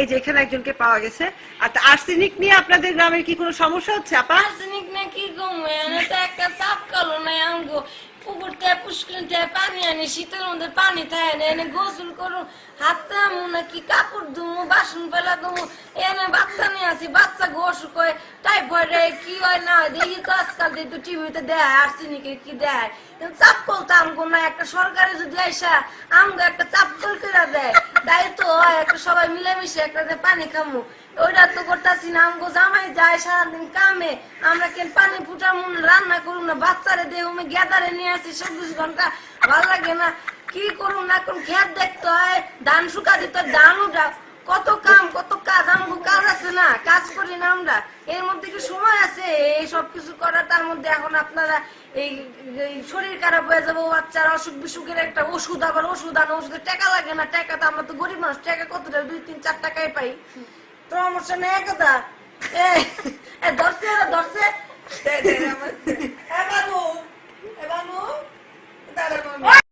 এই যে এখানে একজনকে পাওয়া গেছে। আর আর্সেনিক নিয়ে আপনাদের গ্রামের কি কোনো সমস্যা হচ্ছে আপা? আর্সেনিক না কি কমবে, আমি তো একটা চাপ কালো নাই আমগো পুকুর থেকে পুষ্করিণ থেকে পানি আনি, শীতের মধ্যে পানি থাকে না, এনে গোসল করু, হাত আমু নাকি কাপড় ধুমু, বাসন ফেলা ধুমু, এনে বাচ্চা নিয়ে আসি, বাচ্চা অসুখ হয়, টাইফয়েড কি হয় না হয় দেখি তো আজকাল একটু টিভিতে দেয় আর্সেনিকে কি দেয়, চাপ কলতা আমগো না, একটা সরকারে যদি আইসা আমগো একটা চাপ কল করে দেয় তাই তো হয়, একটা সবাই মিলেমিশে একটা পানি খামু, ওইটা তো করতেছি না। আমগো জামাই যায় সারাদিন কামে, আমরা কেন পানি ফুটামু রান্না করুন না, বাচ্চারে দেহ গেদারে নিয়ে আসি 24 ঘন্টা, ভাল লাগে না, কি করুন না করুন, খেত দেখতে হয়, ধান শুকা দিতে হয়, ধান উঠা, কত কাম কত কাজ, আমগো কাজ আছে না, কাজ করি না আমরা, এর মধ্যে কি সময় আছে এই সব কিছু করার? তার মধ্যে এখন আপনারা এই শরীর খারাপ হয়ে যাবো, বাচ্চার অসুখ বিসুখের একটা ওষুধ, আবার ওষুধ আনো, ওষুধের টাকা লাগে না, টাকা তো আমরা তো গরিব মানুষ, টাকা কত 2-3-4 টাকায় পাই, সমস্যা নেই কথা। ধরছে